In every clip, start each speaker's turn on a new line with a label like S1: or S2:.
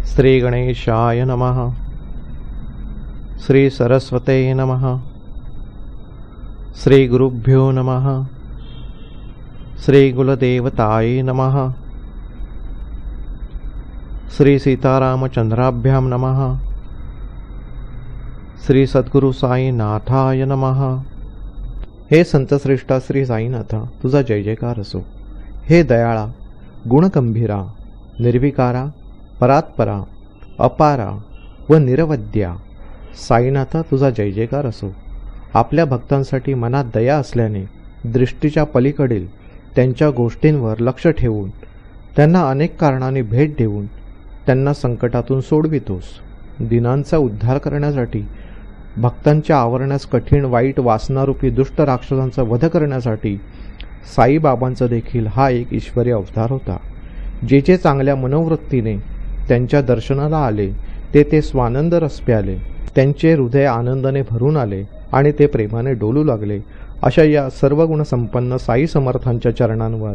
S1: श्री गणेशाय नमः। श्री सरस्वते नमः। श्री गुरुभ्यो नमः। श्री कुलदेवताये नमः। श्री सीतारामचंद्राभ्यां नमः। श्री सद्गुरु साईनाथाय नमः। हे संतश्रेष्ठा श्री साईनाथा, तुझा जय जयकार असो। हे दयाळा, गुणगंभीरा, निर्विकारा, परात्परा, अपारा व निरवध्या साईनाथा, तुझा जय जयकार असो। आपल्या भक्तांसाठी मनात दया असल्याने दृष्टीच्या पलीकडील त्यांच्या गोष्टींवर लक्ष ठेवून त्यांना अनेक कारणांनी भेट देऊन त्यांना संकटातून सोडवितोस। दिनांचा उद्धार करण्यासाठी, भक्तांच्या आवरण्यास कठीण वाईट वासनारूपी दुष्ट राक्षसांचा वध करण्यासाठी साईबाबांचा देखील हा एक ईश्वरी अवतार होता। जे जे चांगल्या मनोवृत्तीने त्यांच्या दर्शनाला आले ते स्वानंद रस प्याले, त्यांचे हृदय आनंदाने भरून आले आणि ते प्रेमाने डोलू लागले। अशा या सर्व गुणसंपन्न साई समर्थांच्या चरणांवर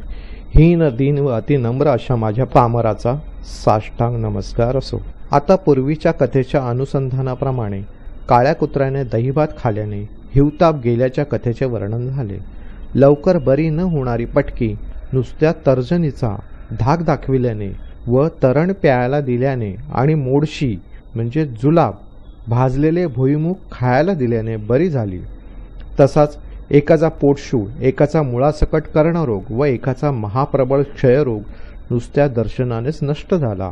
S1: हीन दीन व अतिनम्र अशा माझ्या पामराचा साष्टांग नमस्कार असो। आता पूर्वीच्या कथेच्या अनुसंधानाप्रमाणे काळ्या कुत्र्याने दहीभात खाल्याने हिवताप गेल्याच्या कथेचे वर्णन झाले। लवकर बरी न होणारी पटकी नुसत्या तर्जनीचा धाक दाखविल्याने व तरण प्यायला दिल्याने आणि मोडशी म्हणजे जुलाब भाजलेले भुईमुग खायला दिल्याने बरी झाली। तसाच एकाचा पोटशूळ, एकाचा मुळासकट कर्णरोग व एकाचा महाप्रबळ क्षयरोग नुसत्या दर्शनानेच नष्ट झाला।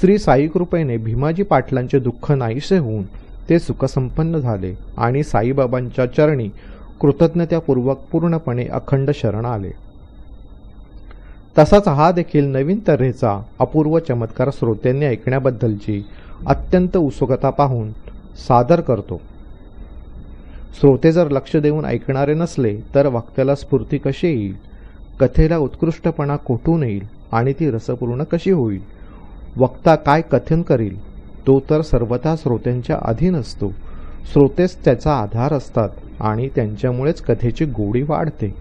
S1: श्री साई कृपेने भीमाजी पाटलांचे दुःख नाहीसे होऊन ते सुखसंपन्न झाले आणि साईबाबांच्या चरणी कृतज्ञतापूर्वक पूर्णपणे अखंड शरण आले। तसाच हा देखील नवीन तऱ्हेचा अपूर्व चमत्कार श्रोत्यांनी ऐकण्याबद्दलची अत्यंत उत्सुकता पाहून सादर करतो। श्रोते जर लक्ष देऊन ऐकणारे नसले तर वक्त्याला स्फूर्ती कशी येईल, कथेला उत्कृष्टपणा कोठून येईल आणि ती रसपूर्ण कशी होईल, वक्ता काय कथन करील, तो तर सर्वथा श्रोत्यांच्या अधीन असतो। श्रोतेच त्याचा आधार असतात आणि त्यांच्यामुळेच कथेची गोडी वाढते।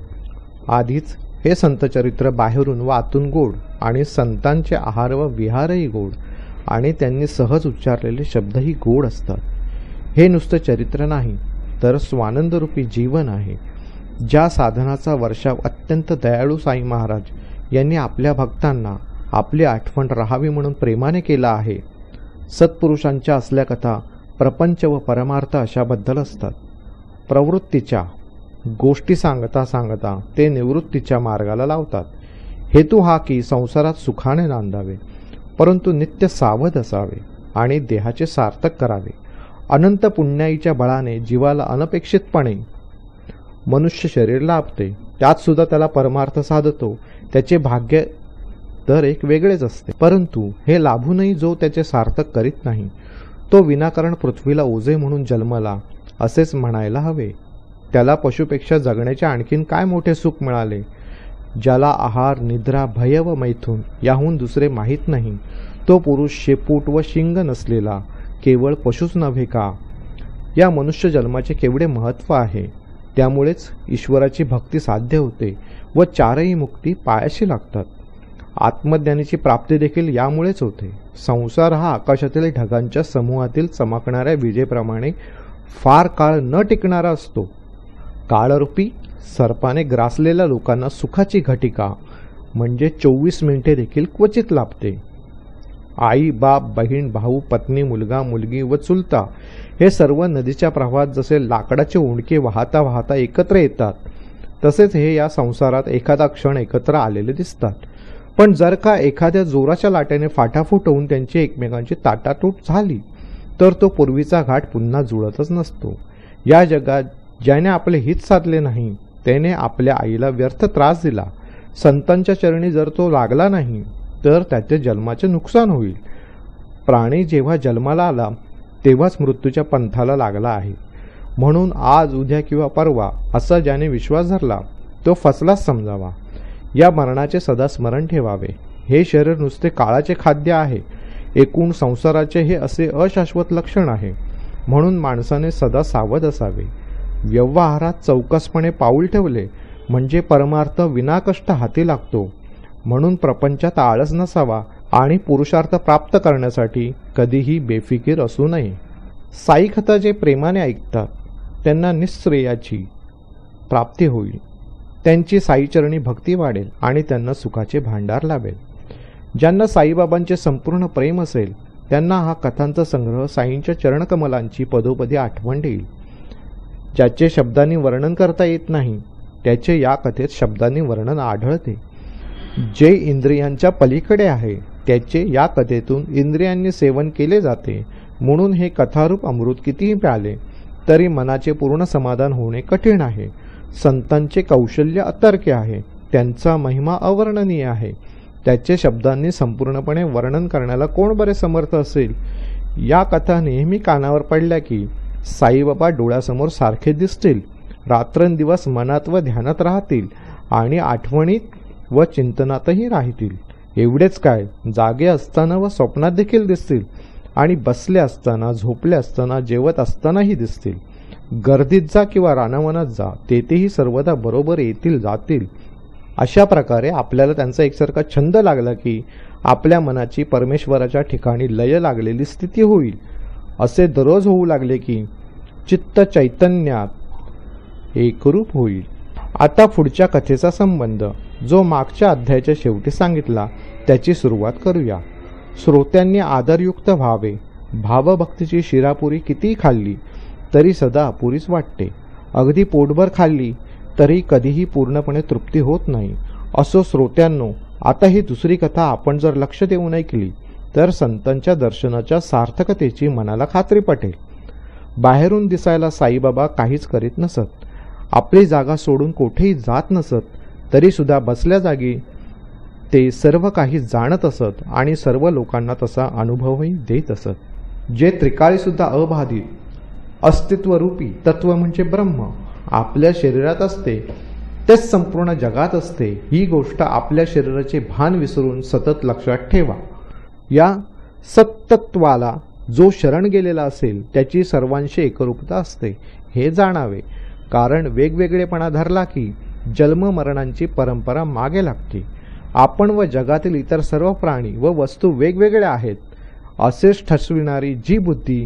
S1: आधीच हे संतचरित्र बाहेरून व आतून गोड आणि संतांचे आहार व विहारही गोड आणि त्यांनी सहज उच्चारलेले शब्दही गोड असतात। हे नुसतं चरित्र नाही तर स्वानंदरूपी जीवन आहे, ज्या साधनाचा वर्षाव अत्यंत दयाळू साई महाराज यांनी आपल्या भक्तांना आपली आठवण राहावी म्हणून प्रेमाने केला आहे। सत्पुरुषांच्या असल्या कथा प्रपंच व परमार्थ अशाबद्दल असतात। प्रवृत्तीच्या गोष्टी सांगता सांगता ते निवृत्तीच्या मार्गाला लावतात। हेतू हा की संसारात सुखाने नांदावे, परंतु नित्य सावध असावे आणि देहाचे सार्थक करावे। अनंत पुण्याईच्या बळाने जीवाला अनपेक्षितपणे मनुष्य शरीर लाभते, त्यात सुद्धा त्याला परमार्थ साधतो। त्याचे भाग्य तर एक वेगळेच असते, परंतु हे लाभूनही जो त्याचे सार्थक करीत नाही तो विनाकारण पृथ्वीला ओझे म्हणून जन्मला असेच म्हणायला हवे। त्याला पशुपेक्षा जगण्याचे आणखीन काय मोठे सुख मिळाले। ज्याला आहार, निद्रा, भय व मैथून याहून दुसरे माहीत नाही, तो पुरुष शेपूट व शिंग नसलेला केवळ पशुच नव्हे का? या मनुष्य जन्माचे केवढे महत्त्व आहे। त्यामुळेच ईश्वराची भक्ती साध्य होते व चारही मुक्ती पायाशी लागतात। आत्मज्ञानाची प्राप्ती देखील यामुळेच होते। संसार हा आकाशातील ढगांच्या समूहातील चमकणाऱ्या विजेप्रमाणे फार काळ न टिकणारा असतो। काळरूपी सर्पाने ग्रासलेल्या लोकांना सुखाची घटिका म्हणजे 24 मिनिटे देखील क्वचित लाभते। आई, बाप, बहीण, भाऊ, पत्नी, मुलगा, मुलगी व चुलता हे सर्व नदीच्या प्रवाहात जसे लाकडाचे ओंडके वाहता वाहता एकत्र येतात, तसेच हे या संसारात एखादा क्षण एकत्र आलेले दिसतात। पण जर का एखाद्या जोराच्या लाटेने फाटाफूट होऊन त्यांची एकमेकांची ताटातूट झाली तर तो पूर्वीचा घाट पुन्हा जुळतच नसतो। या जगात ज्याने आपले हित साधले नाही त्याने आपल्या आईला व्यर्थ त्रास दिला। संतांच्या चरणी जर तो लागला नाही तर त्याचे जन्माचे नुकसान होईल। प्राणी जेव्हा जन्माला आला तेव्हाच मृत्यूच्या पंथाला लागला आहे। म्हणून आज, उद्या किंवा परवा असा ज्याने विश्वास धरला तो फसलाच समजावा। या मरणाचे सदा स्मरण ठेवावे। हे शरीर नुसते काळाचे खाद्य आहे। एकूण संसाराचे हे असे अशाश्वत लक्षण आहे। म्हणून माणसाने सदा सावध असावे। व्यवहारात चौकसपणे पाऊल ठेवले म्हणजे परमार्थ विनाकष्ट हाती लागतो। म्हणून प्रपंचात आळस नसावा आणि पुरुषार्थ प्राप्त करण्यासाठी कधीही बेफिकीर असू नये. साई कथा जे प्रेमाने ऐकतात त्यांना निःश्रेयाची प्राप्ती होईल. त्यांची साईचरणी भक्ती वाढेल आणि त्यांना सुखाचे भांडार लाभेल. ज्यांना साईबाबांचे संपूर्ण प्रेम असेल त्यांना हा कथांचा संग्रह साईंच्या चरणकमलांची पदोपदी आठवण देईल. ज्याचे शब्दांनी वर्णन करता येत नाही त्याचे या कथेत शब्दांनी वर्णन आढळते. जे इंद्रियांच्या पलीकडे आहे त्याचे या कथेतून इंद्रियांनी सेवन केले जाते. म्हणून हे कथारूप अमृत कितीही प्याले तरी मनाचे पूर्ण समाधान होणे कठीण आहे. संतांचे कौशल्य अतर्क्य आहे. त्यांचा महिमा अवर्णनीय आहे. त्याचे शब्दांनी संपूर्णपणे वर्णन करण्याला कोण बरे समर्थ असेल. या कथा नेहमी कानावर पडल्या की साईबाबा डोळ्यासमोर सारखे दिसतील, रात्रंदिवस मनात व ध्यानात राहतील आणि आठवणीत व चिंतनातही राहतील. एवढेच काय, जागे असताना व स्वप्नात देखील दिसतील आणि बसले असताना, झोपले असताना, जेवत असतानाही दिसतील. गर्दीत जा किंवा रानावनात जा, तेथेही सर्वदा बरोबर येतील जातील. अशा प्रकारे आपल्याला त्यांचा एकसारखा छंद लागला की आपल्या मनाची परमेश्वराच्या ठिकाणी लय लागलेली स्थिती होईल. असे दररोज होऊ लागले की चित्त चैतन्यात एकरूप होईल. आता पुढच्या कथेचा संबंध जो मागच्या अध्यायाच्या शेवटी सांगितला त्याची सुरुवात करूया. श्रोत्यांनी आदरयुक्त व्हावे. भावभक्तीची शिरापुरी कितीही खाल्ली तरी सदा अपुरीच वाटते. अगदी पोटभर खाल्ली तरी कधीही पूर्णपणे तृप्ती होत नाही. असो श्रोत्यांनो, आता ही दुसरी कथा आपण जर लक्ष देऊन ऐकली तर संतांच्या दर्शनाच्या सार्थकतेची मनाला खात्री पटेल. बाहेरून दिसायला साईबाबा काहीच करीत नसत. आपली जागा सोडून कुठेही जात नसत. तरीसुद्धा बसल्या जागी ते सर्व काही जाणत असत आणि सर्व लोकांना तसा अनुभवही देत असत. जे त्रिकाळीसुद्धा अबाधित अस्तित्वरूपी तत्व म्हणजे ब्रह्म आपल्या शरीरात असते तेच संपूर्ण जगात असते. ही गोष्ट आपल्या शरीराचे भान विसरून सतत लक्षात ठेवा. या सत्तत्वाला जो शरण गेलेला असेल त्याची सर्वांशी एकरूपता असते हे जाणावे. कारण वेगवेगळेपणा धरला की जन्म मरणांची परंपरा मागे लागते. आपण व जगातील इतर सर्व प्राणी व वस्तू वेगवेगळ्या आहेत असेच ठसविणारी जी बुद्धी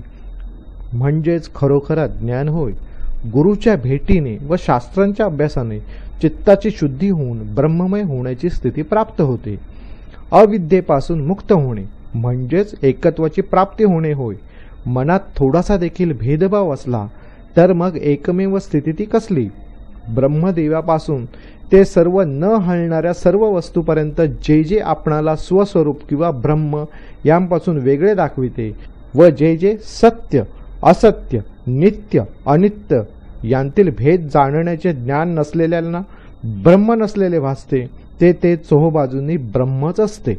S1: म्हणजेच खरोखर ज्ञान होय. गुरुच्या भेटीने व शास्त्रांच्या अभ्यासाने चित्ताची शुद्धी होऊन ब्रह्ममय होण्याची स्थिती प्राप्त होते. अविद्येपासून मुक्त होणे म्हणजेच एकत्वाची प्राप्ती होणे होय. मनात थोडासा देखील भेदभाव असला तर मग एकमेव स्थिती ती कसली. ब्रह्मदेवापासून ते सर्व न हलणाऱ्या सर्व वस्तूपर्यंत जे जे आपणाला स्वस्वरूप किंवा ब्रह्म यांपासून वेगळे दाखविते व जे जे सत्य असत्य नित्य अनित्य यांतील भेद जाणण्याचे ज्ञान नसलेल्यांना ब्रह्म नसलेले भासते ते चोहोबाजूंनी ब्रह्मच असते.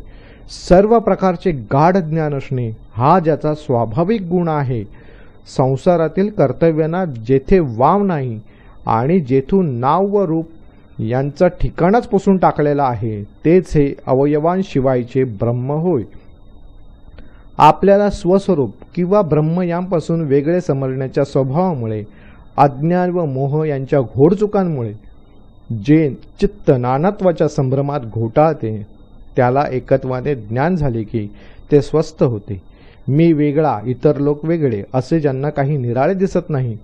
S1: सर्व प्रकारचे गाढ ज्ञान असणे हा ज्याचा स्वाभाविक गुण आहे. संसारातील कर्तव्यांना जेथे वाव नाही आणि जेथून नाव व रूप यांचा ठिकाणच पुसून टाकलेला आहे तेच हे अवयवांशिवायचे ब्रह्म होय. आपल्याला स्वस्वरूप किंवा ब्रह्म यांपासून वेगळे समजण्याच्या स्वभावामुळे अज्ञान व मोह यांच्या घोडचुकांमुळे जे चित्त नानात्वाच्या संभ्रमात घोटाळते त्याला एकत्वाने ज्ञान झाले की ते स्वस्थ होते. मी वेगळा इतर लोक वेगळे असे ज्यांना काही निराळे दिसत नाही,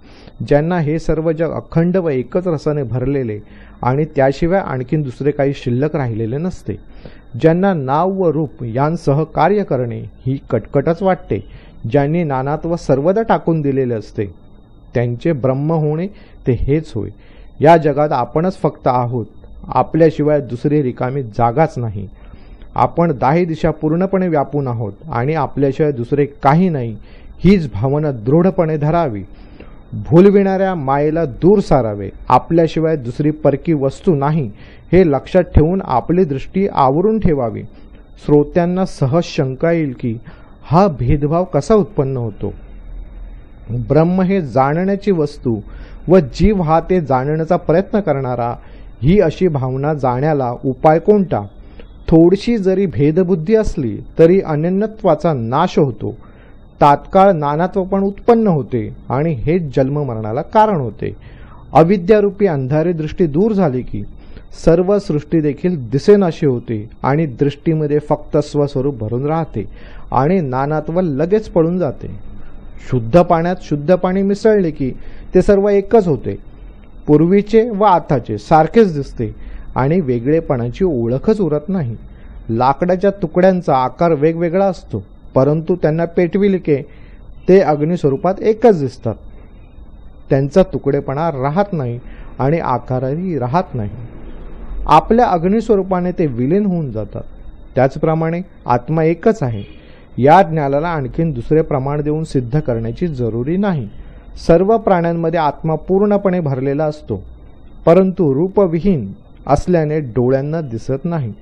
S1: ज्यांना हे सर्व जग अखंड व एकच रसाने भरलेले आणि त्याशिवाय आणखीन दुसरे काही शिल्लक राहिलेले नसते, ज्यांना नाव व रूप यांसह कार्य करणे ही कटकटच वाटते, ज्यांनी नानात्व सर्वदा टाकून दिलेले असते त्यांचे ब्रह्म होणे ते हेच होय. या जगात आपणच फक्त आहोत. आपल्याशिवाय दुसरी रिकामी जागाच नाही. आपण 10 दिशा पूर्णपणे व्यापून आहोत आणि आपल्याशिवाय दुसरे काही नाही हीच भावना दृढपणे धरावी. भूलविणाऱ्या मायेला दूर सारावे. आपल्याशिवाय दुसरी परकी वस्तू नाही हे लक्षात ठेवून आपली दृष्टी आवरून ठेवावी. श्रोत्यांना सहज शंका येईल की हा भेदभाव कसा उत्पन्न होतो. ब्रह्म हे जाणण्याची वस्तू व जीव हा ते जाणण्याचा प्रयत्न करणारा, ही अशी भावना जाण्याला उपाय कोणता. थोडीशी जरी भेदबुद्धी असली तरी अनन्यत्वाचा नाश होतो. तात्काळ नानात्व पण उत्पन्न होते आणि हेच जन्ममरणाला कारण होते. अविद्यारूपी अंधारी दृष्टी दूर झाली की सर्व सृष्टी देखील दिसेनाशी होते आणि दृष्टीमध्ये फक्त स्वस्वरूप भरून राहते आणि नानात्व लगेच पळून जाते. शुद्ध पाण्यात शुद्ध पाणी मिसळले की ते सर्व एकच होते. पूर्वीचे व आताचे सारखेच दिसते आणि वेगळेपणाची ओळखच उरत नाही. लाकडाच्या तुकड्यांचा आकार वेगवेगळा असतो, परंतु त्यांना पेटविले की ते अग्निस्वरूपात एकच दिसतात. त्यांचा तुकडेपणा राहत नाही आणि आकारही राहत नाही. आपल्या अग्निस्वरूपाने ते विलीन होऊन जातात. त्याचप्रमाणे आत्मा एकच आहे. या ज्ञानाला आणखीन दुसरे प्रमाण देऊन सिद्ध करण्याची जरुरी नाही. सर्व प्राण्यांमध्ये आत्मा पूर्णपणे भरलेला असतो, परंतु रूपविहीन असल्याने डोळ्यांना दिसत नाही.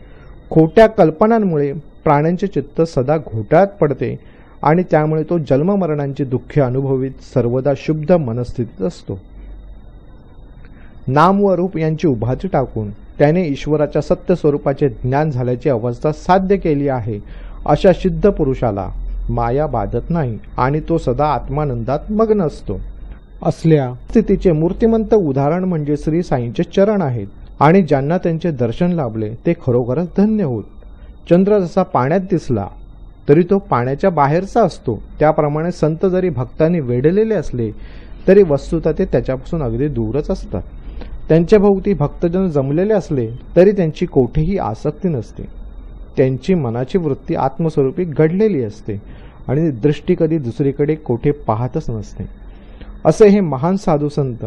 S1: खोट्या कल्पनांमुळे प्राण्यांचे चित्त सदा घोटाळ्यात पडते आणि त्यामुळे तो जन्ममरणांची दुःखे अनुभवित सर्वदा शुद्ध मनस्थितीत असतो. नाम व रूप यांची उभाची टाकून त्याने ईश्वराच्या सत्य स्वरूपाचे ज्ञान झाल्याची अवस्था साध्य केली आहे, अशा सिद्ध पुरुषाला माया बाधत नाही आणि तो सदा आत्मानंदात मग्न असतो. असल्या स्थितीचे मूर्तिमंत उदाहरण म्हणजे श्री साईंचे चरण आहेत आणि ज्यांना त्यांचे दर्शन लाभले ते खरोखरच धन्य होत. चंद्र जसा पाण्यात दिसला तरी तो पाण्याच्या बाहेरचा असतो, त्याप्रमाणे संत जरी भक्तांनी वेढलेले असले तरी वस्तुतः ते त्याच्यापासून अगदी दूरच असतात. त्यांच्या भोवती भक्तजन जमलेले असले तरी त्यांची कोठेही आसक्ती नसते. त्यांची मनाची वृत्ती आत्मस्वरूपी घडलेली असते आणि दृष्टी कधी दुसरीकडे कोठे पाहतच नसते. असे हे महान साधू संत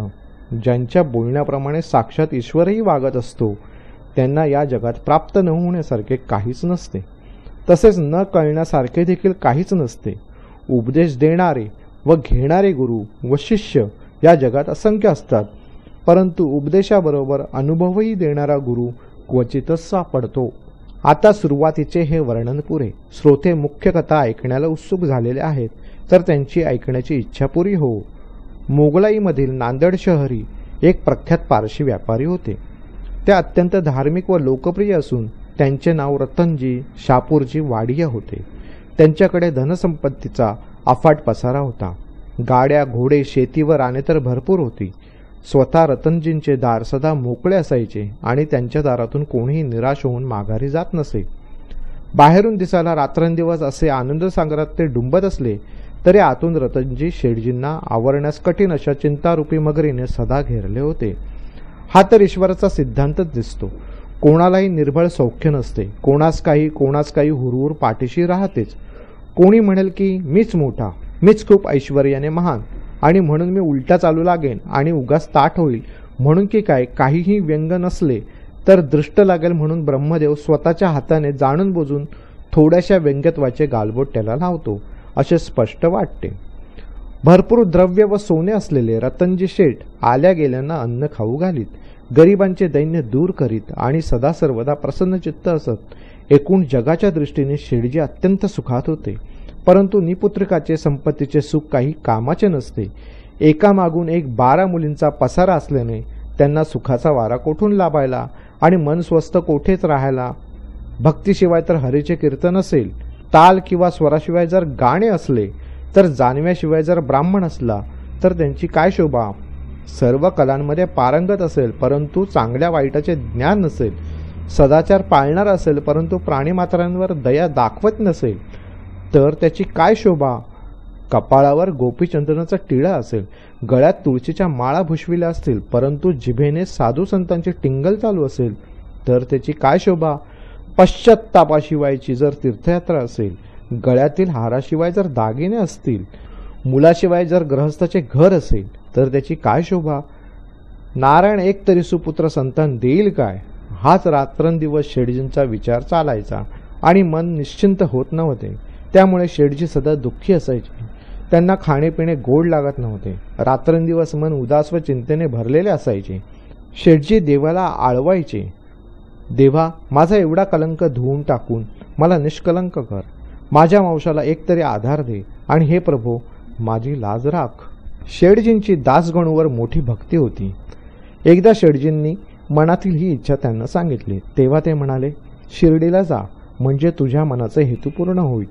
S1: ज्यांच्या बोलण्याप्रमाणे साक्षात ईश्वरही वागत असतो, त्यांना या जगात प्राप्त न होण्यासारखे काहीच नसते. तसेच न कळण्यासारखे देखील काहीच नसते. उपदेश देणारे व घेणारे गुरु व शिष्य या जगात असंख्य असतात, परंतु उपदेशाबरोबर अनुभवही देणारा गुरु क्वचितच सापडतो. आता सुरुवातीचे हे वर्णन पुरे. श्रोते मुख्य कथा ऐकण्याला उत्सुक झालेले आहेत, तर त्यांची ऐकण्याची इच्छा पुरी हो. मोगलाईमधील नांदेड शहरी एक प्रख्यात पारशी व्यापारी होते. ते अत्यंत धार्मिक व लोकप्रिय असून त्यांचे नाव रतनजी शापूरजी वाडिया होते. त्यांच्याकडे धनसंपत्तीचा अफाट पसारा होता. गाड्या, घोडे, शेती व राने तर भरपूर होती. स्वतः रतनजींचे दार सदा मोकळे असायचे आणि त्यांच्या दारातून कोणीही निराश होऊन माघारी जात नसे. बाहेरून दिसायला रात्रंदिवस असे आनंद सागरात ते डुंबत असले तरी आतून रतनजी शेठजींना आवरण्यास कठीण अशा चिंतारूपी मगरीने सदा घेरले होते. हा तर ईश्वराचा सिद्धांतच दिसतो. कोणालाही निर्भळ सौख्य नसते. कोणास काही हुरहुर पाठीशी राहतेच. कोणी म्हणेल की मीच मोठा, मीच खूप ऐश्वर्याने महान आणि म्हणून मी उलटा चालू लागेन आणि उगाच ताठ होईल म्हणून की काहीही व्यंग नसले तर दृष्ट लागेल म्हणून ब्रह्मदेव स्वतःच्या हाताने जाणून बुजून थोड्याशा व्यंग्यत्वाचे गालबोट त्याला लावतो, असे स्पष्ट वाटते. भरपूर द्रव्य व सोने असलेले रतनजी शेठ आल्या गेल्यांना अन्न खाऊ घालीत, गरिबांचे दैन्य दूर करीत आणि सदा सर्वदा प्रसन्नचित्त असत. एकूण जगाच्या दृष्टीने शेठजी अत्यंत सुखात होते. परंतु निपुत्रिकाचे संपत्तीचे सुख काही कामाचे नसते. एकामागून एक 12 मुलींचा पसारा असल्याने त्यांना सुखाचा वारा कोठून लाभायला आणि मन स्वस्थ कोठेच राहायला. भक्तीशिवाय तर हरीचे कीर्तन असेल, ताल किंवा स्वराशिवाय जर गाणे असले, तर जानव्याशिवाय जर ब्राह्मण असला तर त्यांची काय शोभा. सर्व कलांमध्ये पारंगत असेल परंतु चांगल्या वाईटाचे ज्ञान नसेल, सदाचार पाळणार असेल परंतु प्राणीमात्रांवर दया दाखवत नसेल, तर त्याची काय शोभा. कपाळावर गोपीचंदनाचा टिळा असेल, गळ्यात तुळशीच्या माळा भुशविल्या असतील परंतु जिभेने साधू संतांची टिंगल चालू असेल, तर त्याची काय शोभा. पश्चात्तापाशिवायची जर तीर्थयात्रा असेल, गळ्यातील हाराशिवाय जर दागिने असतील, मुलाशिवाय जर गृहस्थाचे घर असेल, तर त्याची काय शोभा. नारायण एक तरी सुपुत्र संतान देईल काय, हाच रात्रंदिवस शेठजींचा विचार चालायचा आणि मन निश्चिंत होत नव्हते. त्यामुळे शेठजी सदा दुःखी असायचे. त्यांना खाणेपिणे गोड लागत नव्हते. रात्रंदिवस मन उदास व चिंतेने भरलेले असायचे. शेठजी देवाला आळवायचे, देवा, माझा एवढा कलंक धुवून टाकून मला निष्कलंक कर. माझ्या वंशाला एकतरी आधार दे आणि हे प्रभो, माझी लाज राख. शेठजींची दासगणूवर मोठी भक्ती होती. एकदा शेठजींनी मनातील ही इच्छा त्यांना सांगितली. तेव्हा ते म्हणाले, शिर्डीला जा, म्हणजे तुझ्या मनाचे हेतू पूर्ण होईल.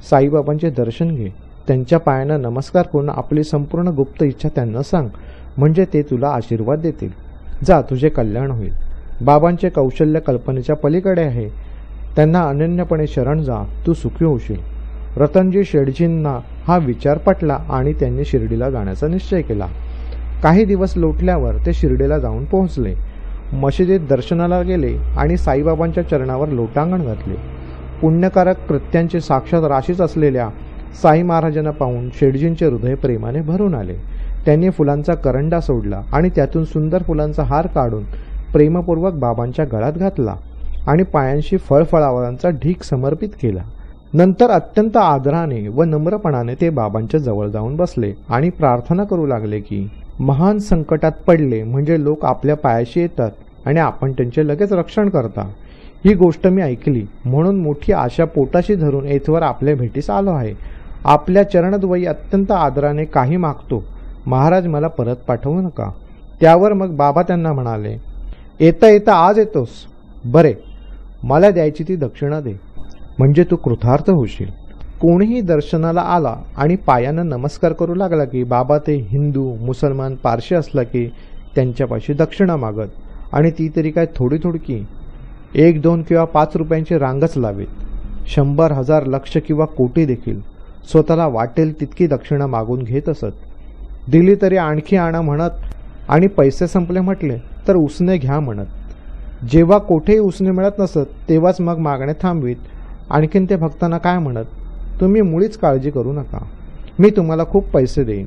S1: साईबाबांचे दर्शन घे, त्यांच्या पायांना नमस्कार करून आपली संपूर्ण गुप्त इच्छा त्यांना सांग, म्हणजे ते तुला आशीर्वाद देतील. जा, तुझे कल्याण होईल. बाबांचे कौशल्य कल्पनेच्या पलीकडे आहे. त्यांना अनन्यपणे शरण जा, तू सुखी होशील. रतनजी शेठजींना हा विचार पटला आणि त्यांनी शिर्डीला जाण्याचा निश्चय केला. काही दिवस लोटल्यावर ते शिर्डीला जाऊन पोहोचले. मशिदीत दर्शनाला गेले आणि साईबाबांच्या चरणावर लोटांगण घातले. पुण्यकारक कृत्यांची साक्षात राशीच असलेल्या साई महाराजांना पाहून शेठजींचे हृदय प्रेमाने भरून आले. त्यांनी फुलांचा करंडा सोडला आणि त्यातून सुंदर फुलांचा हार काढून प्रेमपूर्वक बाबांच्या गळ्यात घातला आणि पायांशी फळफळावरांचा ढीग समर्पित केला. नंतर अत्यंत आदराने व नम्रपणाने ते बाबांच्या जवळ जाऊन बसले आणि प्रार्थना करू लागले की महान संकटात पडले म्हणजे लोक आपल्या पायाशी येतात आणि आपण त्यांचे लगेच रक्षण करता. ही गोष्ट मी ऐकली म्हणून मोठी आशा पोटाशी धरून येथवर आपल्या भेटीस आलो आहे. आपल्या चरणद्वयी अत्यंत आदराने काही मागतो. महाराज मला परत पाठवू नका. त्यावर मग बाबा त्यांना म्हणाले, येता येता आज येतोस, बरे, मला द्यायची ती दक्षिणा दे, म्हणजे तू कृतार्थ होशील. कोणीही दर्शनाला आला आणि पायानं नमस्कार करू लागला की बाबा ते हिंदू, मुसलमान, पारशी असला की त्यांच्यापाशी दक्षिणा मागत आणि ती तरी काय थोडी थोडकी 1, 2 किंवा 5 रुपयांची रांगच लावीत. 100, 1000, लक्ष किंवा कोटी देखील स्वतःला वाटेल तितकी दक्षिणा मागून घेत असत. दिली तरी आणखी आणा म्हणत आणि पैसे संपले म्हटले तर उसने घ्या म्हणत. जेव्हा कोठेही उसने मिळत नसत तेव्हाच मग मागणे थांबवीत. आणखीन ते भक्तांना काय म्हणत, तुम्ही मुळीच काळजी करू नका, मी तुम्हाला खूप पैसे देईन,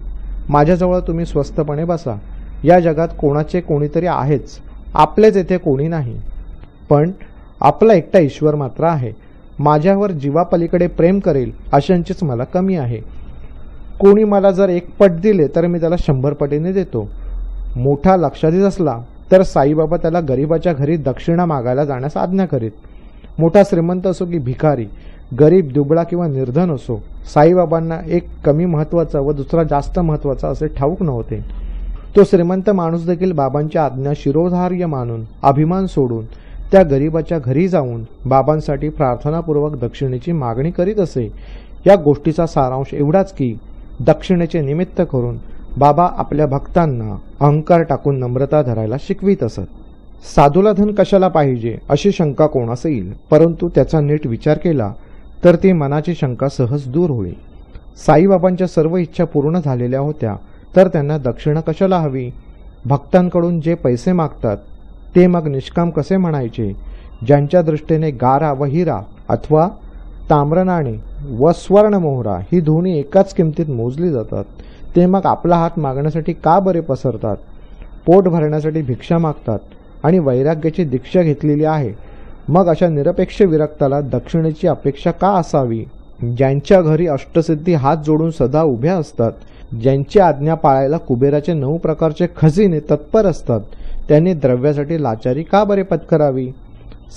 S1: माझ्याजवळ तुम्ही स्वस्तपणे बसा. या जगात कोणाचे कोणीतरी आहेच, आपलेच येथे कोणी नाही, पण आपला एकटा ईश्वर मात्र आहे. माझ्यावर जीवापलीकडे प्रेम करेल अशांचीच मला कमी आहे. कोणी मला जर 1 पट दिले तर मी त्याला 100 पटीने देतो. मोठा लक्षाधीश असला तर साईबाबा त्याला गरिबाच्या घरी दक्षिणा मागायला जाण्यास आज्ञा करीत. मोठा श्रीमंत असो की भिकारी, गरीब, दुबळा किंवा निर्धन असो, साईबाबांना एक कमी महत्त्वाचा व दुसरा जास्त महत्त्वाचा असे ठाऊक नव्हते. तो श्रीमंत माणूस देखील बाबांची आज्ञा शिरोधार्य मानून अभिमान सोडून त्या गरिबाच्या घरी जाऊन बाबांसाठी प्रार्थनापूर्वक दक्षिणेची मागणी करीत असे. या गोष्टीचा सारांश एवढाच की दक्षिणेचे निमित्त करून बाबा आपल्या भक्तांना अहंकार टाकून नम्रता धरायला शिकवीत असत. साधूला धन कशाला पाहिजे अशी शंका कोणास येईल, परंतु त्याचा नीट विचार केला तर ती मनाची शंका सहज दूर होईल. साईबाबांच्या सर्व इच्छा पूर्ण झालेल्या होत्या तर त्यांना दक्षिणा कशाला हवी. भक्तांकडून जे पैसे मागतात ते मग निष्काम कसे म्हणायचे. ज्यांच्या दृष्टीने गारा व हिरा अथवा ताम्रनाणे व स्वर्णमोहरा ही दोन्ही एकाच किमतीत मोजली जातात, ते मग आपला हात मागण्यासाठी का बरे पसरतात. पोट भरण्यासाठी भिक्षा मागतात आणि वैराग्याची दीक्षा घेतलेली आहे. मग अशा निरपेक्ष विरक्ताला दक्षिणेची अपेक्षा का असावी. ज्यांच्या घरी अष्टसिद्धी हात जोडून सदा उभ्या असतात, ज्यांची आज्ञा पाळायला कुबेराचे 9 प्रकारचे खजिने तत्पर असतात, त्यांनी द्रव्यासाठी लाचारी का बरे पत्करावी.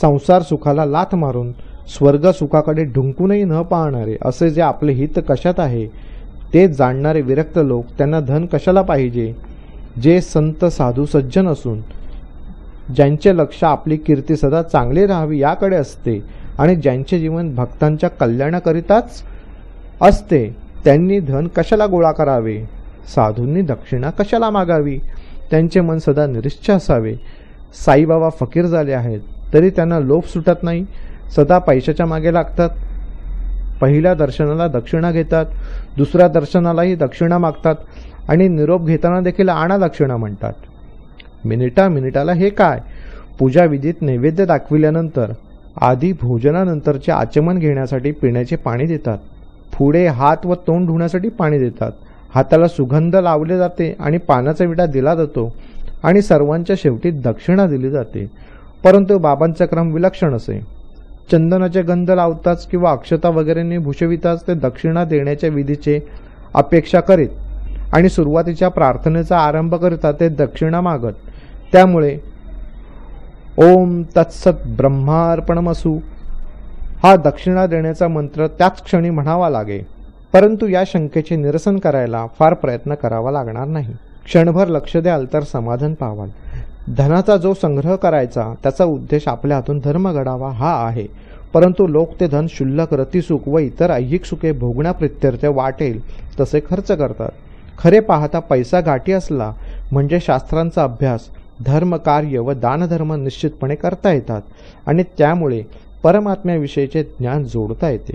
S1: संसार सुखाला लाथ मारून स्वर्ग सुखाकडे ढुंकूनही न पाहणारे असे जे आपले हित कशात आहे ते जाणणारे विरक्त लोक त्यांना धन कशाला पाहिजे. जे संत साधू सज्जन असून ज्यांचे लक्ष आपली कीर्ती सदा चांगली राहावी याकडे असते आणि ज्यांचे जीवन भक्तांच्या कल्याणाकरिताच असते, त्यांनी धन कशाला गोळा करावे. साधूंनी दक्षिणा कशाला मागावी. त्यांचे मन सदा निरीच्छ असावे. साईबाबा फकीर झाले आहेत तरी त्यांना लोभ सुटत नाही, सदा पैशाच्या मागे लागतात. पहिल्या दर्शनाला दक्षिणा घेतात, दुसऱ्या दर्शनालाही दक्षिणा मागतात आणि निरोप घेताना देखील आणा दक्षिणा म्हणतात. मिनिटाला हे काय. पूजाविधीत नैवेद्य दाखविल्यानंतर आधी भोजनानंतरचे आचमन घेण्यासाठी पिण्याचे पाणी देतात. पुढे हात व तोंड धुण्यासाठी पाणी देतात. हाताला सुगंध लावले जाते आणि पानाचा विडा दिला जातो आणि सर्वांच्या शेवटी दक्षिणा दिली जाते. परंतु बाबांचा क्रम विलक्षण असे. चंदनाचे गंध लावताच किंवा अक्षता वगैरेंनी भूषविताच ते दक्षिणा देण्याच्या विधीचे अपेक्षा करीत आणि सुरुवातीच्या प्रार्थनेचा आरंभ करता ते दक्षिणा मागत. त्यामुळे ओम तत्सत ब्रह्मार्पणमसू हा दक्षिणा देण्याचा मंत्र त्याच क्षणी म्हणावा लागे. परंतु या शंकेचे निरसन करायला फार प्रयत्न करावा लागणार नाही. क्षणभर लक्ष द्याल तर समाधान पावाल. धनाचा जो संग्रह करायचा त्याचा उद्देश आपल्या हातून धर्म घडावा हा आहे, परंतु लोक ते धन शुल्लक, रतिसुख व इतर ऐहिक सुखे भोगण्याप्रित्यर्थ वाटेल तसे खर्च करतात. खरे पाहता पैसा गाठी असला म्हणजे शास्त्रांचा अभ्यास धर्म कार्य व दानधर्म निश्चितपणे करता येतात आणि त्यामुळे परमात्म्याविषयीचे ज्ञान जोडता येते.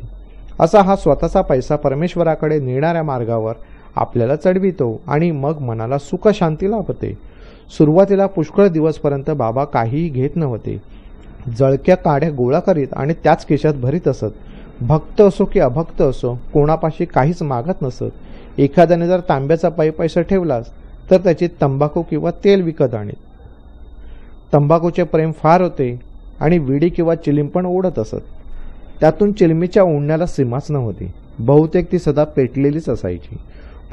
S1: असा हा स्वतःचा पैसा परमेश्वराकडे नेणाऱ्या मार्गावर आपल्याला चढवितो आणि मग मनाला सुख शांती लाभते. सुरुवातीला पुष्कळ दिवसपर्यंत बाबा काहीही घेत नव्हते. जळक्या काड्या गोळा करीत आणि त्याच खिशात भरीत असत. भक्त असो की अभक्त असो कोणापाशी काहीच मागत नसत. एखाद्याने जर तांब्याचा पैसा ठेवलास तर त्याची तंबाखू किंवा तेल विकत आणीत. तंबाखूचे प्रेम फार होते आणि विडी किंवा चिलीम पण ओढत असत. त्यातून चिलमीच्या ओढण्याला सीमाच नव्हती. बहुतेक ती सदा पेटलेलीच असायची.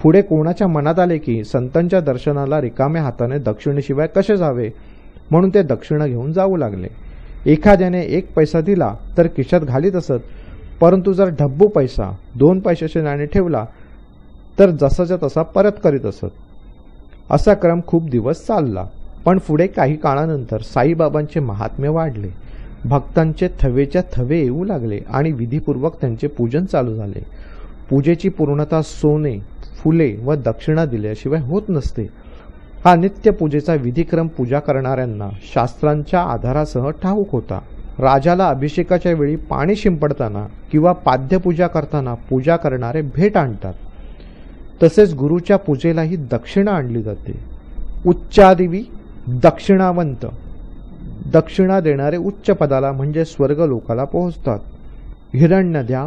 S1: पुढे कोणाच्या मनात आले की संतांच्या दर्शनाला रिकाम्या हाताने दक्षिणेशिवाय कसे जावे, म्हणून ते दक्षिणा घेऊन जाऊ लागले. एखाद्याने 1 पैसा दिला तर खिशात घालीत असत, परंतु जर ढब्बू पैसा 2 पैशाचे नाणे ठेवला तर जसाच्या तसा परत करीत असत. असा क्रम खूप दिवस चालला. पण पुढे काही काळानंतर साईबाबांचे महात्म्य वाढले. भक्तांचे थवेच्या थवे येऊ लागले आणि विधीपूर्वक त्यांचे पूजन चालू झाले. पूजेची पूर्णता सोने, फुले व दक्षिणा दिल्याशिवाय होत नसते. हा नित्य पूजेचा विधिक्रम पूजा करणाऱ्यांना शास्त्रांच्या आधारासह ठाऊक होता. राजाला अभिषेकाच्या वेळी पाणी शिंपडताना किंवा पाद्यपूजा करताना पूजा करणारे भेट आणतात. तसेच गुरुच्या पूजेलाही दक्षिणा आणली जाते. उच्चादिवी दक्षिणावंत, दक्षिणा देणारे उच्च पदाला म्हणजे स्वर्ग लोकाला पोहोचतात. हिरण्यद्या,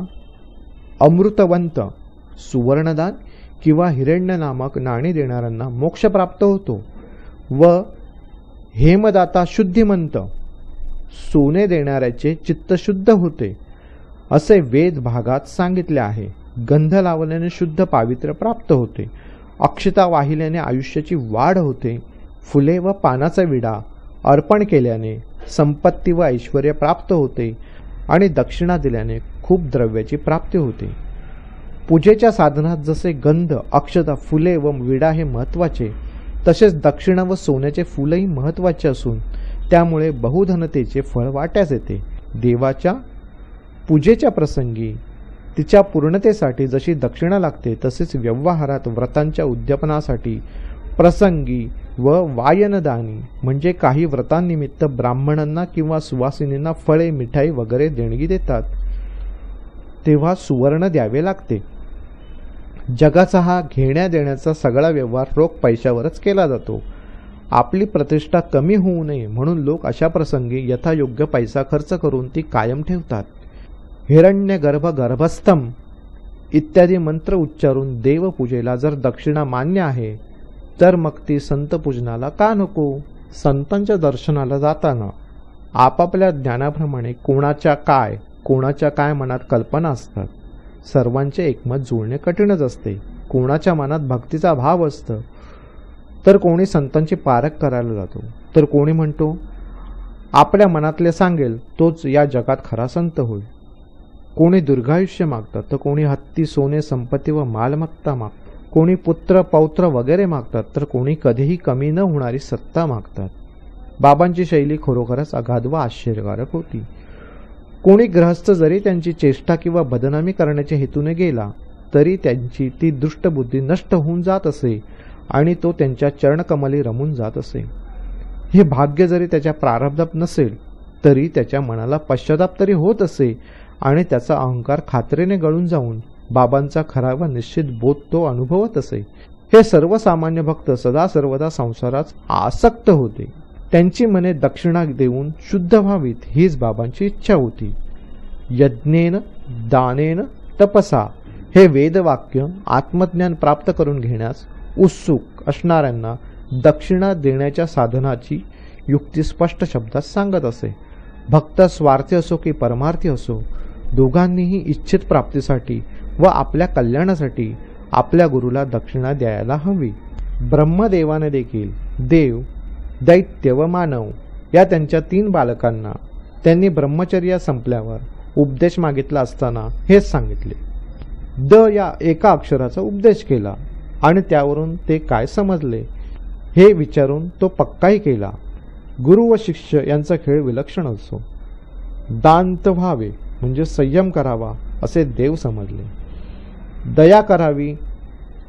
S1: अमृतवंत, सुवर्णदान किंवा हिरण्य नामक नाणी देणाऱ्यांना मोक्ष प्राप्त होतो. व हेमदाता शुद्धिमंत, सोने देणाऱ्याचे चित्त शुद्ध होते असे वेद भागात सांगितले आहे. गंध लावल्याने शुद्ध पावित्र्य प्राप्त होते. अक्षता वाहिल्याने आयुष्याची वाढ होते. फुले व पानाचा विडा अर्पण केल्याने संपत्ती व ऐश्वर्य प्राप्त होते आणि दक्षिणा दिल्याने खूप द्रव्याची प्राप्ती होते. पूजेच्या साधनात जसे गंध, अक्षता, फुले व विडा हे महत्त्वाचे, तसेच दक्षिणा व सोन्याचे फुलही महत्त्वाचे असून त्यामुळे बहुधनतेचे फळ वाट्यास येते. देवाच्या पूजेच्या प्रसंगी तिच्या पूर्णतेसाठी जशी दक्षिणा लागते तसेच व्यवहारात व्रतांच्या उद्यापनासाठी प्रसंगी व वायनदानी म्हणजे काही व्रतांनिमित्त ब्राह्मणांना किंवा सुवासिनींना फळे, मिठाई वगैरे देणगी देतात तेव्हा सुवर्ण द्यावे लागते. जगाचा हा घेण्या देण्याचा सगळा व्यवहार रोख पैशावरच केला जातो. आपली प्रतिष्ठा कमी होऊ नये म्हणून लोक अशा प्रसंगी यथायोग्य पैसा खर्च करून ती कायम ठेवतात. हिरण्यगर्भ, गर्भस्थम इत्यादी मंत्र उच्चारून देवपूजेला जर दक्षिणा मान्य आहे तर मग ती संत पूजनाला का नको? संतांच्या दर्शनाला जाताना आपापल्या ज्ञानाप्रमाणे कोणाच्या काय मनात कल्पना असतात. सर्वांचे एकमत जुळणे कठीणच असते. कोणाच्या मनात भक्तीचा भाव असतं तर कोणी संतांची पारख करायला जातो, तर कोणी म्हणतो आपल्या मनातले सांगेल तोच या जगात खरा संत होईल. कोणी दीर्घायुष्य मागतात तर कोणी हत्ती, सोने, संपत्ती व मालमत्ता मागतात. कोणी पुत्र, पौत्र वगैरे मागतात तर कोणी कधीही कमी न होणारी सत्ता मागतात. बाबांची शैली खरोखरच अगाध व आश्चर्यकारक होती. कोणी ग्रहस्थ जरी त्यांची चेष्टा किंवा बदनामी करण्याच्या हेतूने गेला तरी त्यांची ती दुष्टबुद्धी नष्ट होऊन जात असे आणि तो त्यांच्या चरणकमली रमून जात असे. हे भाग्य जरी त्याच्या प्रारब्धात नसेल तरी त्याच्या मनाला पश्चाताप तरी होत असे आणि त्याचा अहंकार खात्रीने गळून जाऊन बाबांचा खरा व निश्चित बोध तो अनुभवत असे. हे सर्वसामान्य भक्त सदा सर्वदा संसारात आसक्त होते. त्यांची मने दक्षिणा देऊन शुद्ध व्हावीत हीच बाबांची इच्छा होती. यज्ञेन, दानेन, तपसा हे वेदवाक्य आत्मज्ञान प्राप्त करून घेण्यास उत्सुक असणाऱ्यांना दक्षिणा देण्याच्या साधनाची युक्ती स्पष्ट शब्दात सांगत असे. भक्त स्वार्थी असो की परमार्थी असो दोघांनीही इच्छित प्राप्तीसाठी व आपल्या कल्याणासाठी आपल्या गुरुला दक्षिणा द्यायला हवी. ब्रह्मदेवाने देखील देव, दैत्य व मानव या त्यांच्या 3 बालकांना त्यांनी ब्रह्मचर्य संपल्यावर उपदेश मागितला असताना हेच सांगितले. द या एका अक्षराचा उपदेश केला आणि त्यावरून ते काय समजले हे विचारून तो पक्काही केला. गुरु व शिष्य यांचा खेळ विलक्षण असो. दांत व्हावे म्हणजे संयम करावा असे देव समजले. दया करावी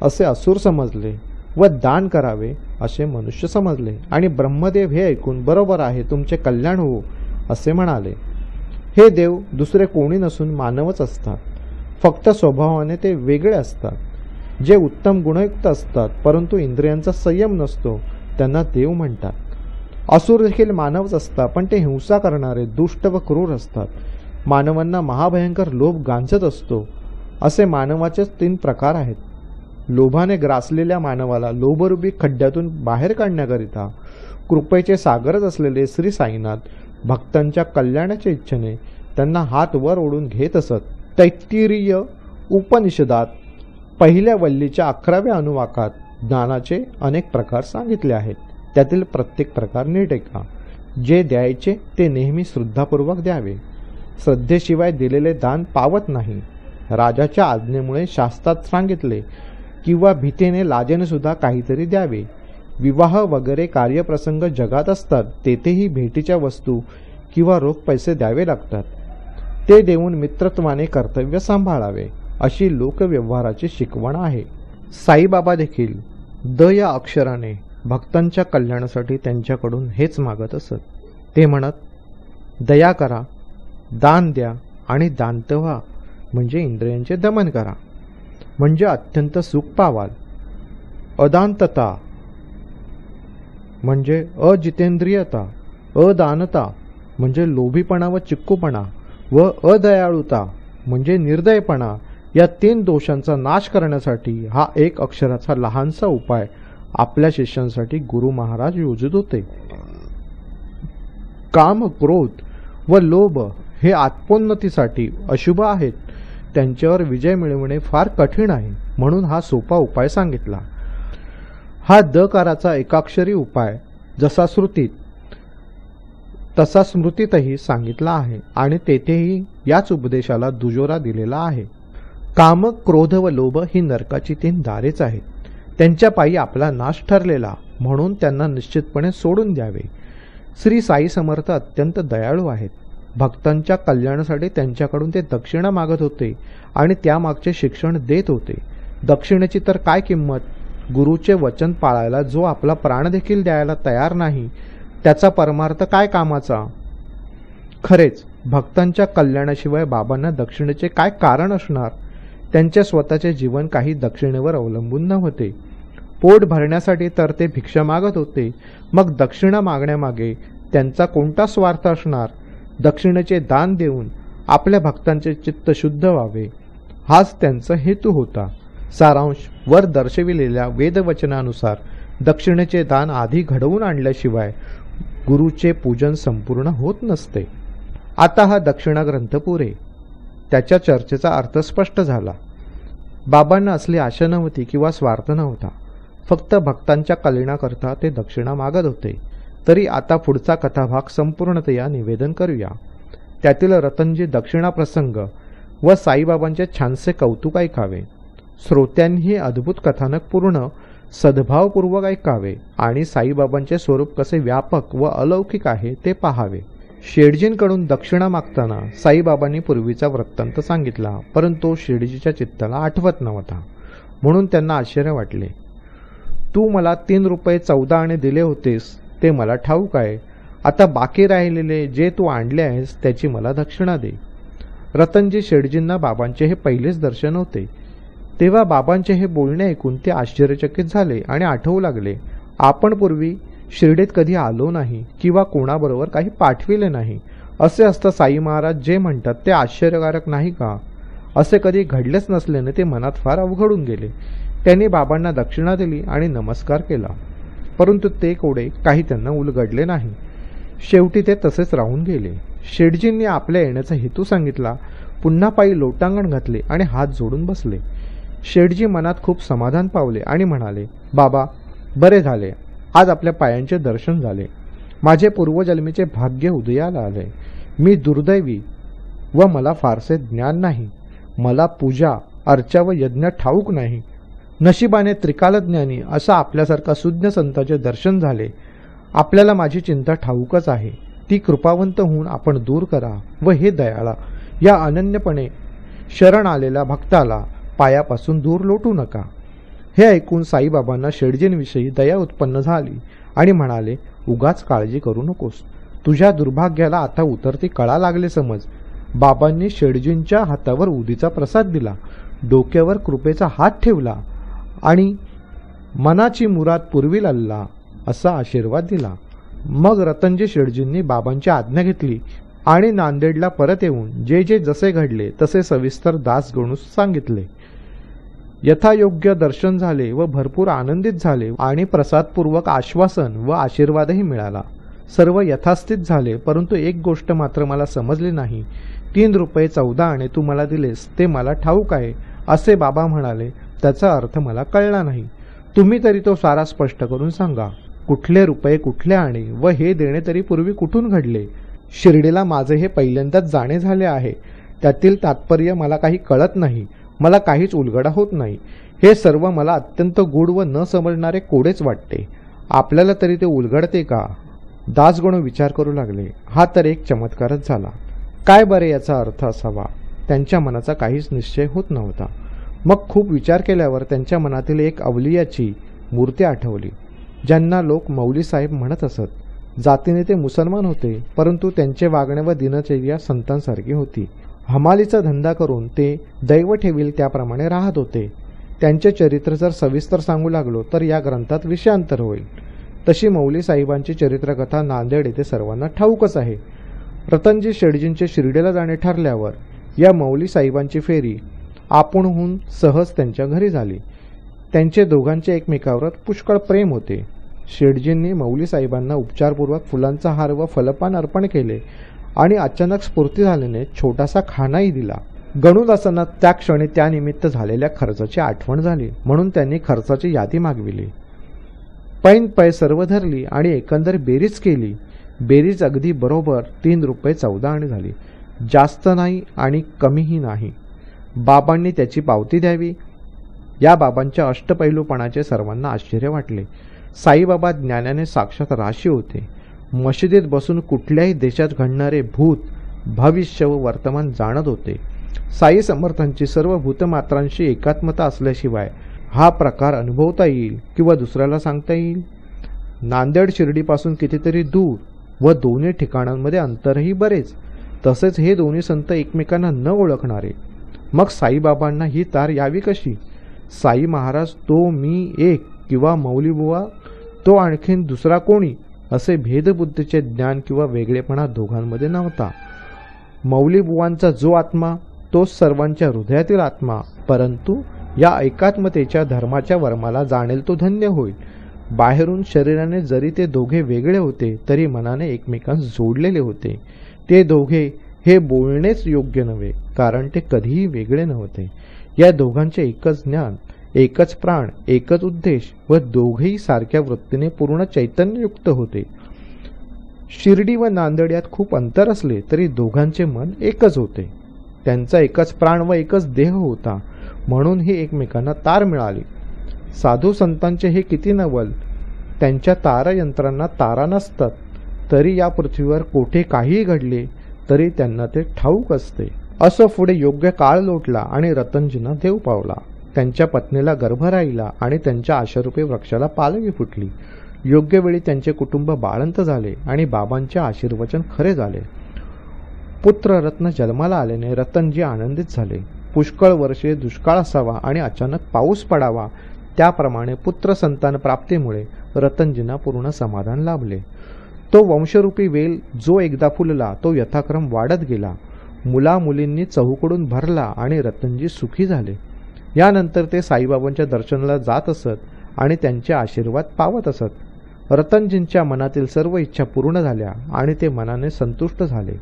S1: असे असुर समजले व दान करावे असे मनुष्य समजले आणि ब्रह्मदेव हे ऐकून बरोबर आहे, तुमचे कल्याण हो असे म्हणाले. हे देव दुसरे कोणी नसून मानवच असतात. फक्त स्वभावाने ते वेगळे असतात. जे उत्तम गुणयुक्त असतात परंतु इंद्रियांचा संयम नसतो त्यांना देव म्हणतात. असुर देखील मानवच असतात, पण ते हिंसा करणारे दुष्ट व क्रूर असतात. मानवांना महाभयंकर लोभ गांजत असतो. असे मानवाचेच 3 प्रकार आहेत. लोभाने ग्रासलेल्या मानवाला लोभरूपी खड्ड्यातून बाहेर काढण्याकरिता कृपेचे सागरच असलेले श्री साईनाथ भक्तांच्या कल्याणाच्या इच्छेने त्यांना हात वर ओढून घेत असत. तैत्तिरीय उपनिषदात पहिल्या वल्लीच्या 11व्या अनुवाकात ज्ञानाचे अनेक प्रकार सांगितले आहेत. त्यातील प्रत्येक प्रकार नीट ऐका. जे द्यायचे ते नेहमी श्रद्धापूर्वक द्यावे. श्रद्धेशिवाय दिलेले दान पावत नाही. राजाच्या आज्ञेमुळे शास्त्रात सांगितले किंवा भीतीने लाजेने सुद्धा काहीतरी द्यावे. विवाह वगैरे कार्यप्रसंग जगात असतात, तेथेही भेटीच्या वस्तू किंवा रोख पैसे द्यावे लागतात. ते देऊन मित्रत्वाने कर्तव्य सांभाळावे अशी लोकव्यवहाराची शिकवण आहे. साईबाबा देखील द या अक्षराने भक्तांच्या कल्याणासाठी त्यांच्याकडून हेच मागत असत. ते म्हणत, दया करा, दान द्या आणि दांत व्हा, म्हणजे इंद्रियांचे दमन करा, म्हणजे अत्यंत सुख पावाल. अदांतता म्हणजे अजितेंद्रियता, अदानता म्हणजे लोभीपणा व चिक्कूपणा व अदयाळुता म्हणजे निर्दयपणा या 3 दोषांचा नाश करण्यासाठी हा 1 अक्षराचा लहानसा उपाय आपल्या शिष्यांसाठी गुरु महाराज योजित होते. काम, क्रोध व लोभ हे आत्मोन्नतीसाठी अशुभ आहेत. त्यांच्यावर विजय मिळवणे फार कठीण आहे, म्हणून हा सोपा उपाय सांगितला. हा दकाराचा एकाक्षरी उपाय जसा श्रुतीत तसा स्मृतीतही सांगितला आहे आणि तेथेही याच उपदेशाला दुजोरा दिलेला आहे. काम, क्रोध व लोभ ही नरकाची 3 दारेच आहेत. त्यांच्या पायी आपला नाश ठरलेला, म्हणून त्यांना निश्चितपणे सोडून द्यावे. श्री साई समर्थ अत्यंत दयाळू आहेत. भक्तांच्या कल्याणासाठी त्यांच्याकडून ते दक्षिणा मागत होते आणि त्यामागचे शिक्षण देत होते. दक्षिणेची तर काय किंमत. गुरुचे वचन पाळायला जो आपला प्राण देखील द्यायला तयार नाही, त्याचा परमार्थ काय कामाचा. खरेच भक्तांच्या कल्याणाशिवाय बाबांना दक्षिणेचे काय कारण असणार. त्यांचे स्वतःचे जीवन काही दक्षिणेवर अवलंबून नव्हते. पोट भरण्यासाठी तर ते भिक्षा मागत होते. मग दक्षिणा मागण्यामागे त्यांचा कोणता स्वार्थ असणार. दक्षिणेचे दान देऊन आपल्या भक्तांचे चित्त शुद्ध व्हावे, हाच त्यांचा हेतू होता. सारांश वर दर्शविलेल्या वेदवचनानुसार दक्षिणेचे दान आधी घडवून आणल्याशिवाय गुरुचे पूजन संपूर्ण होत नसते. आता हा दक्षिणा ग्रंथ पुरे. त्याच्या चर्चेचा अर्थ स्पष्ट झाला. बाबांना असली आशा नव्हती किंवा स्वार्थ नव्हता. फक्त भक्तांच्या कल्याणाकरता ते दक्षिणा मागत होते. तरी आता पुढचा कथाभाग संपूर्णतया निवेदन करूया. त्यातील रतनजी दक्षिणा प्रसंग व साईबाबांचे छानसे कौतुक ऐकावे. श्रोत्यांनी हे अद्भुत कथानक पूर्ण सद्भावपूर्वक ऐकावे आणि साईबाबांचे स्वरूप कसे व्यापक व अलौकिक आहे ते पाहावे. शेडजींकडून दक्षिणा मागताना साईबाबांनी पूर्वीचा वृत्तांत सांगितला, परंतु शेडजीच्या चित्ताला आठवत नव्हता. म्हणून त्यांना आश्चर्य वाटले. तू मला 3 रुपये 14 आणे दिले होतेस ते मला ठाऊक आहे. आता बाकी राहिलेले जे तू आणले आहेस त्याची मला दक्षिणा दे. रतनजी शेडजींना बाबांचे हे पहिलेच दर्शन होते. तेव्हा बाबांचे हे बोलणे ऐकून ते आश्चर्यचकित झाले आणि आठवू लागले, आपण पूर्वी शिर्डीत कधी आलो नाही किंवा कोणाबरोबर काही पाठविले नाही. असे असता साई महाराज जे म्हणतात ते आश्चर्यकारक नाही का. असे कधी घडलेच नसल्याने ते मनात फार अवघडून गेले. त्यांनी बाबांना दक्षिणा दिली आणि नमस्कार केला, परंतु ते कोडे काही त्यांना उलगडले नाही. शेवटी ते तसेच राहून गेले. शेडजींनी आपल्या येण्याचा हेतू सांगितला. पुन्हा पायी लोटांगण घातले आणि हात जोडून बसले. शेडजी मनात खूप समाधान पावले आणि म्हणाले, बाबा बरे झाले, आज आपल्या पायांचे दर्शन झाले. माझे पूर्वजन्मीचे भाग्य उदयाला आले. मी दुर्दैवी व मला फारसे ज्ञान नाही. मला पूजा, अर्चा व यज्ञ ठाऊक नाही. नशिबाने त्रिकालज्ञानी असा आपल्यासारखा सुज्ञ संताचे दर्शन झाले. आपल्याला माझी चिंता ठाऊकच आहे. ती कृपावंत होऊन आपण दूर करा व हे दयाळा या अनन्यपणे शरण आलेल्या भक्ताला पायापासून दूर लोटू नका. हे ऐकून साईबाबांना शेडजींविषयी दया उत्पन्न झाली आणि म्हणाले, उगाच काळजी करू नकोस. तुझ्या दुर्भाग्याला आता उतरती कळा लागले समज. बाबांनी शेडजींच्या हातावर उदीचा प्रसाद दिला, डोक्यावर कृपेचा हात ठेवला आणि मनाची मुराद पुरविल अल्ला असा आशीर्वाद दिला. मग रतनजी शेडजींनी बाबांची आज्ञा घेतली आणि नांदेडला परत येऊन जे जे जसे घडले तसे सविस्तर दास गणूस सांगितले. यथायोग्य दर्शन झाले व भरपूर आनंदित झाले आणि प्रसादपूर्वक आश्वासन व आशीर्वादही मिळाला. सर्व यथास्थित झाले, परंतु एक गोष्ट मात्र मला समजली नाही. 3 रुपये 14 आणे तू मला दिलेस ते मला ठाऊक आहे असे बाबा म्हणाले, त्याचा अर्थ मला कळला नाही. तुम्ही तरी तो सारा स्पष्ट करून सांगा. कुठले रुपये, कुठले आणे व हे देणे तरी पूर्वी कुठून घडले? शिर्डीला माझे हे पहिल्यांदाच जाणे झाले आहे. त्यातील तात्पर्य मला काही कळत नाही. मला काहीच उलगडा होत नाही. हे सर्व मला अत्यंत गूढ व न समजणारे कोडेच वाटते. आपल्याला तरी ते उलगडते का? दासगणू विचार करू लागले. हा तर एक चमत्कारच झाला. काय बरे याचा अर्थ असावा? त्यांच्या मनाचा काहीच निश्चय होत नव्हता. मग खूप विचार केल्यावर त्यांच्या मनातील एक अवलियाची मूर्ती आठवली, ज्यांना लोक मौली साहेब म्हणत असत. जातीने ते मुसलमान होते, परंतु त्यांचे वागणे व दिनचर्या संतांसारखी होती. हमालीचा धंदा करून ते दैव ठेवील त्याप्रमाणे राहत होते. त्यांचे चरित्र जर सविस्तर सांगू लागलो तर या ग्रंथात विषयांतर होईल. तशी मौली साहेबांची चरित्रकथा नांदेड येथे सर्वांना ठाऊकच आहे. रतनजी शेडजींचे शिर्डीला जाणे ठरल्यावर या मौली साहेबांची फेरी आपणहून सहज त्यांच्या घरी झाली. त्यांचे दोघांचे एकमेकावर पुष्कळ प्रेम होते. शेडजींनी मौली साहेबांना उपचारपूर्वक फुलांचा हार व फलपान अर्पण केले आणि अचानक स्फूर्ती झाल्याने छोटासा खानाही दिला. गणूदासांना त्या क्षणी त्यानिमित्त झालेल्या खर्चाची आठवण झाली, म्हणून त्यांनी खर्चाची यादी मागविली. पैन पै सर्व धरली आणि एकंदर बेरीज केली. बेरीज अगदी बरोबर 3 रुपये 14 आणे झाली. जास्त नाही आणि कमीही नाही. बाबांनी त्याची पावती द्यावी. या बाबांच्या अष्टपैलूपणाचे सर्वांना आश्चर्य वाटले. साईबाबा ज्ञानाने साक्षात राशी होते. मशिदीत बसून कुठल्याही देशात घडणारे भूत, भविष्य व वर्तमान जाणत होते. साई समर्थांची सर्व भूतमात्रांशी एकात्मता असल्याशिवाय हा प्रकार अनुभवता येईल किंवा दुसऱ्याला सांगता येईल? नांदेड शिर्डीपासून कितीतरी दूर व दोन्ही ठिकाणांमध्ये अंतरही बरेच. तसेच हे दोन्ही संत एकमेकांना न ओळखणारे. मग साईबाबांना ही तार यावी कशी? साई महाराज तो मी एक किंवा मौलीबुवा तो आणखीन दुसरा कोणी असे भेदबुद्धीचे ज्ञान किंवा वेगळेपणा दोघांमध्ये नव्हता. मौलीबुवांचा जो आत्मा तोच सर्वांच्या हृदयातील आत्मा. परंतु या एकात्मतेच्या धर्माच्या वर्माला जाणेल तो धन्य होईल. बाहेरून शरीराने जरी ते दोघे वेगळे होते तरी मनाने एकमेकांस जोडलेले होते. ते दोघे हे बोलणेच योग्य नव्हे, कारण ते कधीही वेगळे नव्हते. या दोघांचे एकच ज्ञान, एकच प्राण, एकच उद्देश व दोघेही सारख्या वृत्तीने पूर्ण चैतन्ययुक्त होते. शिर्डी व नांदेड यात खूप अंतर असले तरी दोघांचे मन एकच होते. त्यांचा एकच प्राण व एकच देह होता, म्हणून हे एकमेकांना तार मिळाली. साधू संतांचे हे किती नवल. त्यांच्या तारायंत्रांना तारा नसतात, तरी या पृथ्वीवर कोठे काहीही घडले तरी त्यांना ते ठाऊक असते. असं पुढे योग्य काळ लोटला आणि रतनजींना देव पावला. त्यांच्या पत्नीला गर्भ राहिला आणि त्यांच्या आशारूपी वृक्षाला पालवी फुटली. योग्य वेळी त्यांचे कुटुंब बाळंत झाले आणि बाबांचे आशीर्वचन खरे झाले. पुत्र रत्न जन्माला आल्याने रतनजी आनंदित झाले. पुष्कळ वर्षे दुष्काळ असावा आणि अचानक पाऊस पडावा, त्याप्रमाणे पुत्र संतान प्राप्तीमुळे रतनजींना पूर्ण समाधान लाभले. तो वंशरूपी वेल जो एकदा फुलला तो यथाक्रम वाढत गेला. मुला मुलींनी चहूकडून भरला आणि रतनजी सुखी झाले. यानंतर ते साईबाबांच्या दर्शनाला जात असत आणि त्यांचे आशीर्वाद पावत असत. रतनजींच्या मनातील सर्व इच्छा पूर्ण झाल्या आणि ते मनाने संतुष्ट झाले.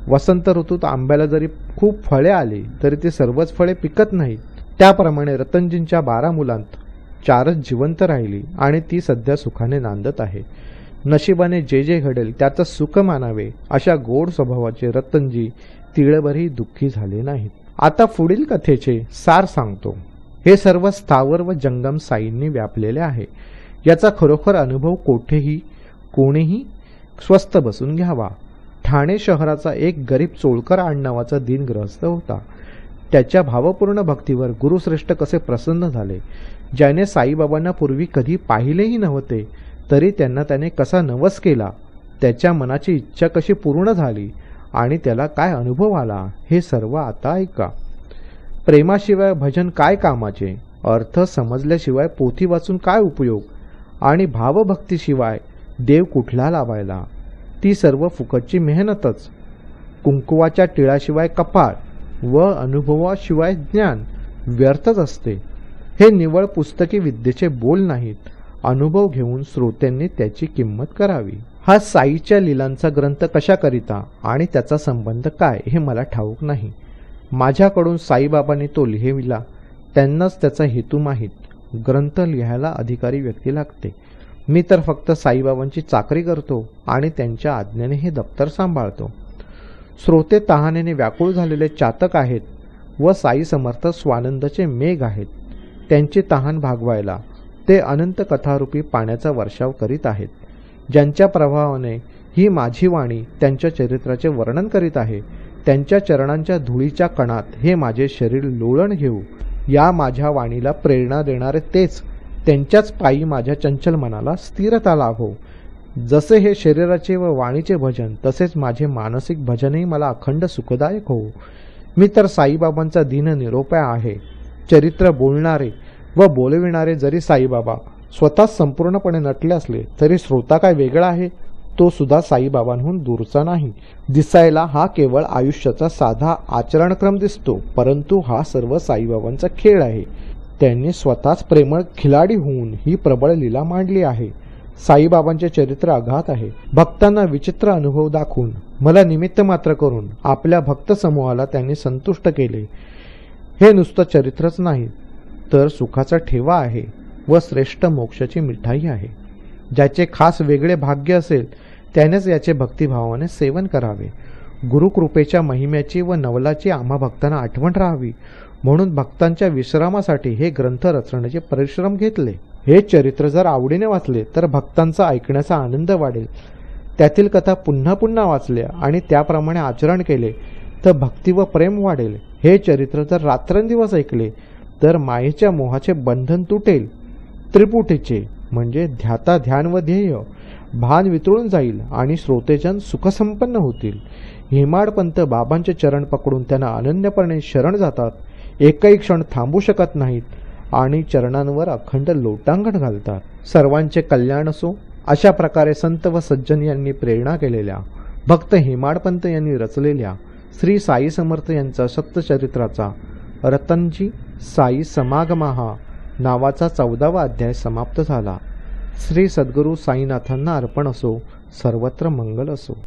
S1: वसंत ऋतूत आंब्याला जरी खूप फळे आली तरी ती सर्वच फळे पिकत नाहीत. त्याप्रमाणे रतनजींच्या 12 मुलांत 4च जिवंत राहिली आणि ती सध्या सुखाने नांदत आहे. नशिबाने जे जे घडेल त्याचं सुख मानावे अशा गोड स्वभावाचे रतनजी तिळभरही दुःखी झाले नाहीत. आता पुढील कथेचे सार सांगतो. हे सर्व स्थावर व जंगम साईंनी व्यापलेले आहे. याचा खरोखर अनुभव कोणीही स्वस्थ बसून घ्यावा. ठाणे शहराचा एक गरीब चोळकर आडनावाचा दीनग्रस्त होता. त्याच्या भावपूर्ण भक्तीवर गुरुश्रेष्ठ कसे प्रसन्न झाले. ज्याने साईबाबांना पूर्वी कधी पाहिलेही नव्हते तरी त्यांना त्याने कसा नवस केला, त्याच्या मनाची इच्छा कशी पूर्ण झाली आणि त्याला काय अनुभव आला, हे सर्व आता ऐका. प्रेमाशिवाय भजन काय कामाचे, अर्थ समजल्याशिवाय पोथी वाचून काय उपयोग, आणि भावभक्तीशिवाय देव कुठला लावायला. ती सर्व फुकटची मेहनतच. कुंकुवाच्या टिळाशिवाय कपाळ व अनुभवाशिवाय ज्ञान व्यर्थच असते. हे निव्वळ पुस्तकी विद्येचे बोल नाहीत. अनुभव घेऊन श्रोत्यांनी त्याची किंमत करावी. हा साईच्या लीलांचा ग्रंथ कशाकरिता आणि त्याचा संबंध काय हे मला ठाऊक नाही. माझ्याकडून साईबाबांनी तो लिहिला, त्यांनाच त्याचा हेतू माहीत. ग्रंथ लिहायला अधिकारी व्यक्ती लागते. मी तर फक्त साईबाबांची चाकरी करतो आणि त्यांच्या आज्ञेने हे दप्तर सांभाळतो. श्रोते तहानेने व्याकुळ झालेले चातक आहेत व साई समर्थ स्वानंदाचे मेघ आहेत. त्यांची तहान भागवायला ते अनंत कथारूपी पाण्याचा वर्षाव करीत आहेत. ज्यांच्या प्रभावाने ही माझी वाणी त्यांच्या चरित्राचे वर्णन करीत आहे, त्यांच्या चरणांच्या धुळीच्या कणात हे माझे शरीर लोळण घेऊ. या माझ्या वाणीला प्रेरणा देणारे तेच, त्यांच्याच पायी माझ्या चंचल मनाला स्थिरता लाभो. जसे हे शरीराचे व वाणीचे भजन, तसेच माझे मानसिक भजनही मला अखंड सुखदायक हो. मी तर साईबाबांचा दीन निरोप्या आहे. चरित्र बोलणारे व बोलविणारे जरी साईबाबा स्वतःच संपूर्णपणे नटले असले तरी श्रोता काय वेगळा आहे, तो सुद्धा साईबाबांहून दूरचा नाही. दिसायला हा केवळ आयुष्याचा साधा आचरणक्रम दिसतो, परंतु हा सर्व साईबाबांचा खेळ आहे. त्यांनी स्वतःच प्रेमळ खिलाडी होऊन ही प्रबळ लीला मांडली आहे. साईबाबांचे चरित्र अगाध आहे. भक्तांना विचित्र अनुभव दाखवून, मला निमित्त मात्र करून आपल्या भक्त समूहाला त्यांनी संतुष्ट केले. हे नुसतं चरित्रच नाही तर सुखाचा ठेवा आहे व श्रेष्ठ मोक्षाची मिठाई आहे. ज्याचे खास वेगळे भाग्य असेल त्यानेच याचे भक्तिभावाने सेवन करावे. गुरुकृपेच्या महिम्याची व नवलाची आम्हा भक्तांना आठवण राहावी म्हणून भक्तांच्या विश्रामासाठी हे ग्रंथ रचण्याचे परिश्रम घेतले. हे चरित्र जर आवडीने वाचले तर भक्तांचा ऐकण्याचा आनंद वाढेल. त्यातील कथा पुन्हा पुन्हा वाचल्या आणि त्याप्रमाणे आचरण केले तर भक्ती व प्रेम वाढेल. हे चरित्र जर रात्रंदिवस ऐकले तर मायेच्या मोहाचे बंधन तुटेल. त्रिपुटीचे म्हणजे ध्याता ध्यान व ध्येय भान वितळून जाईल आणि श्रोतेजन सुखसंपन्न होतील. हेमाडपंत बाबांचे चरण पकडून त्यांना अनन्यपणे शरण जातात. एकही क्षण थांबू शकत नाहीत आणि चरणांवर अखंड लोटांगण घालतात. सर्वांचे कल्याण असो अशा प्रकारे संत व सज्जन यांनी प्रेरणा केलेल्या, भक्त हेमाडपंत यांनी रचलेल्या श्री साई समर्थ यांचा सत्यचरित्राचा रतनजी साई समागमहा नावाचा 14वा अध्याय समाप्त झाला. श्री सद्गुरू साईनाथांना अर्पण असो. सर्वत्र मंगल असो.